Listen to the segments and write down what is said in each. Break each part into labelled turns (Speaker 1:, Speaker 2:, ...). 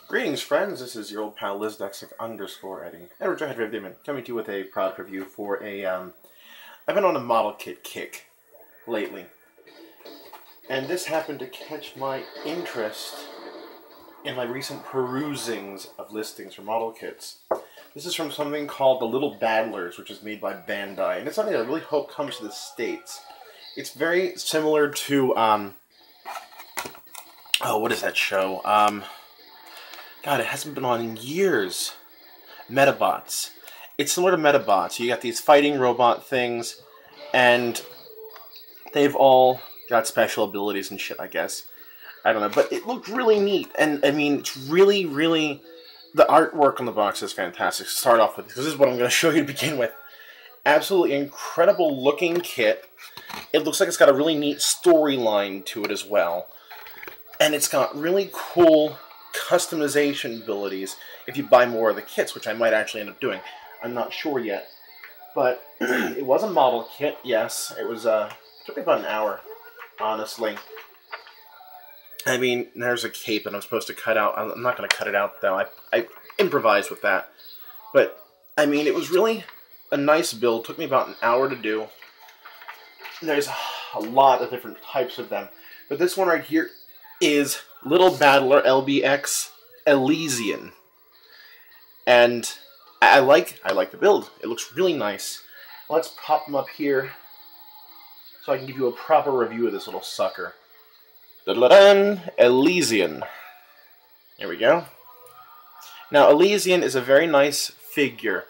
Speaker 1: Greetings, friends. This is your old pal LizDexic_Eddie. And Richard Damon coming to you with a product review for I've been on a model kit kick lately, and this happened to catch my interest in my recent perusings of listings for model kits. This is from something called the Little Battlers, which is made by Bandai, and it's something that I really hope comes to the States. It's very similar to what is that show? God, it hasn't been on in years. Metabots. It's similar to Metabots. You got these fighting robot things, and they've all got special abilities and shit, I guess. I don't know, but it looked really neat, and I mean, it's really, the artwork on the box is fantastic to start off with, because this is what I'm going to show you to begin with. Absolutely incredible looking kit. It looks like it's got a really neat storyline to it as well, and it's got really cool customization abilities if you buy more of the kits, which I might actually end up doing. I'm not sure yet. But it was a model kit, yes. It was, took me about an hour, honestly. I mean, there's a cape that I'm supposed to cut out. I'm not going to cut it out, though. I improvised with that. But, I mean, it was really a nice build. It took me about an hour to do. There's a lot of different types of them. But this one right here is Little Battler LBX Elysion, and I like the build. It looks really nice. Let's pop them up here so I can give you a proper review of this little sucker. Elysion. There we go. Now, Elysion is a very nice figure.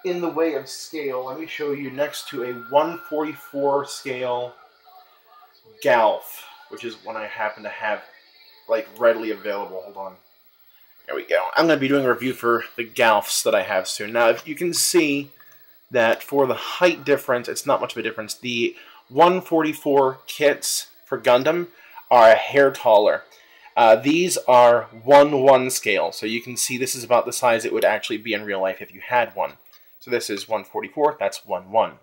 Speaker 1: In the way of scale, let me show you next to a 1/44 scale Galf, which is one I happen to have, like, readily available. Hold on. There we go. I'm going to be doing a review for the Galfs that I have soon. Now, if you can see that for the height difference, it's not much of a difference. The 1/44 kits for Gundam are a hair taller. These are 1/1 scale, so you can see this is about the size it would actually be in real life if you had one. So this is 1/44, that's 1/1.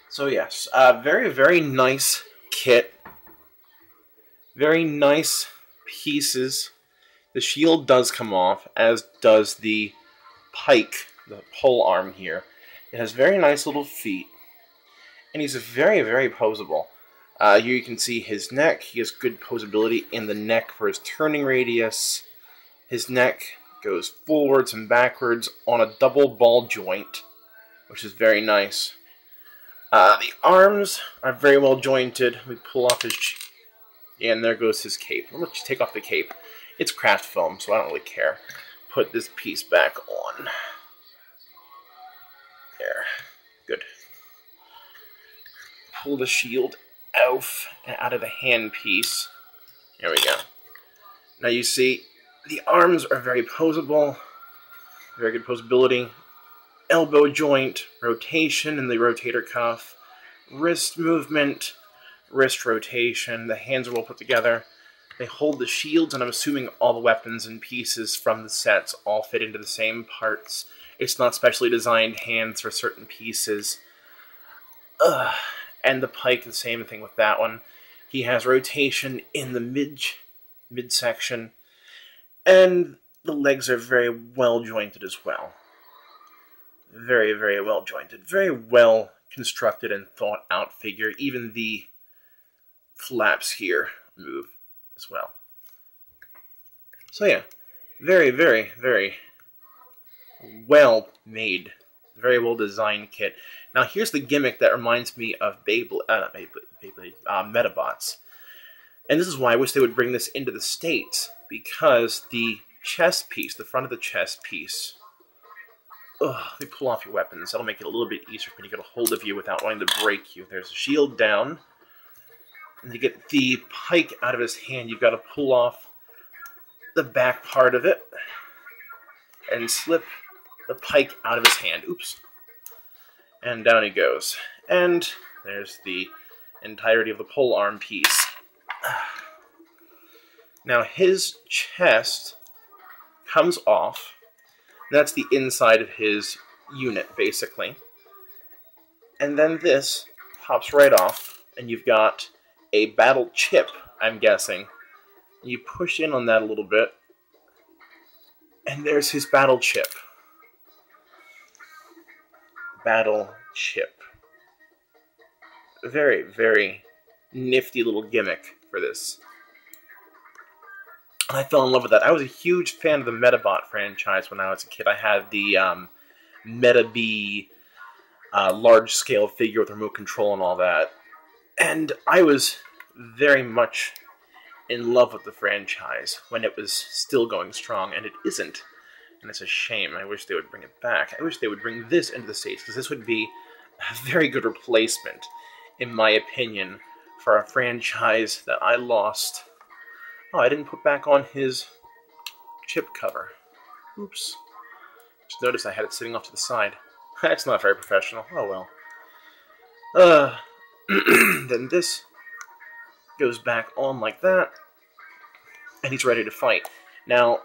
Speaker 1: So yes, very nice kit. Very nice pieces. The shield does come off, as does the pike, the pole arm here. It has very nice little feet, and he's very posable. Here you can see his neck. He has good posability in the neck for his turning radius. His neck goes forwards and backwards on a double ball joint, which is very nice. The arms are very well jointed. We pull off his... and there goes his cape. I'll let you take off the cape. It's craft foam, so I don't really care. Put this piece back on. There. Good. Pull the shield out of the handpiece. There we go. Now you see, the arms are very posable. Very good posability. Elbow joint, rotation in the rotator cuff, wrist movement, wrist rotation. The hands are well put together. They hold the shields, and I'm assuming all the weapons and pieces from the sets all fit into the same parts. It's not specially designed hands for certain pieces. And the pike, the same thing with that one. He has rotation in the midsection, and the legs are very well jointed as well. Very well jointed. Very well constructed and thought out figure. Even the flaps here move as well. So yeah, very well made, very well designed kit. Now here's the gimmick that reminds me of Metabots. And this is why I wish they would bring this into the States, because the chest piece, the front of the chest piece, they pull off your weapons. That'll make it a little bit easier for me to get a hold of you without wanting to break you. There's a shield down. And to get the pike out of his hand, you've got to pull off the back part of it and slip the pike out of his hand. Oops. And down he goes. And there's the entirety of the pole arm piece. Now his chest comes off. That's the inside of his unit, basically. And then this pops right off, and you've got a battle chip I'm guessing. You push in on that a little bit, and there's his battle chip. Battle chip. Very, very nifty little gimmick for this. And I fell in love with that. I was a huge fan of the Metabot franchise when I was a kid. I had the Metabee large-scale figure with remote control and all that. And I was very much in love with the franchise when it was still going strong, and it isn't. And it's a shame. I wish they would bring it back. I wish they would bring this into the States, because this would be a very good replacement, in my opinion, for a franchise that I lost. Oh, I didn't put back on his chip cover. Oops. Just noticed I had it sitting off to the side. That's not very professional. Oh well. Then this goes back on like that, and he's ready to fight. Now,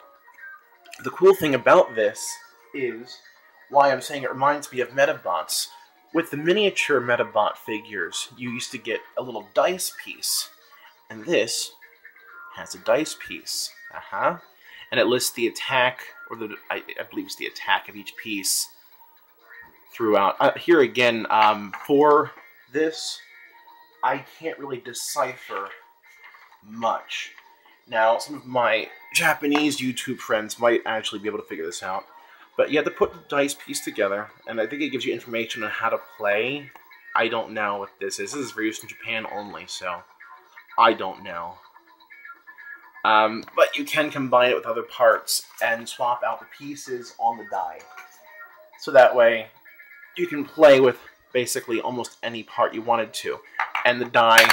Speaker 1: the cool thing about this is why I'm saying it reminds me of Metabots. With the miniature Metabot figures, you used to get a little dice piece, and this has a dice piece. And it lists the attack, or I believe it's the attack of each piece throughout. Here again, for this, I can't really decipher much. Now, some of my Japanese YouTube friends might actually be able to figure this out. But you have to put the dice piece together, and I think it gives you information on how to play. I don't know what this is. This is for use in Japan only, so I don't know. But you can combine it with other parts and swap out the pieces on the die. So that way, you can play with basically almost any part you wanted to. And the die,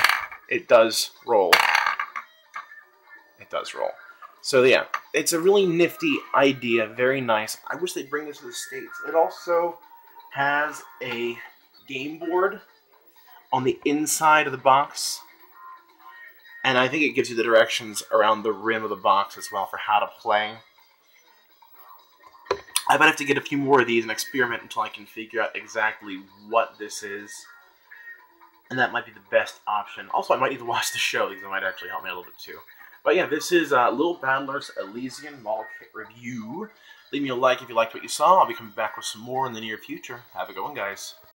Speaker 1: it does roll. It does roll. So yeah, it's a really nifty idea, very nice. I wish they'd bring this to the States. It also has a game board on the inside of the box. And I think it gives you the directions around the rim of the box as well for how to play. I might have to get a few more of these and experiment until I can figure out exactly what this is. And that might be the best option. Also, I might need to watch the show because it might actually help me a little bit too. But yeah, this is Little Battlers Elysion model kit review. Leave me a like if you liked what you saw. I'll be coming back with some more in the near future. Have a good one, guys.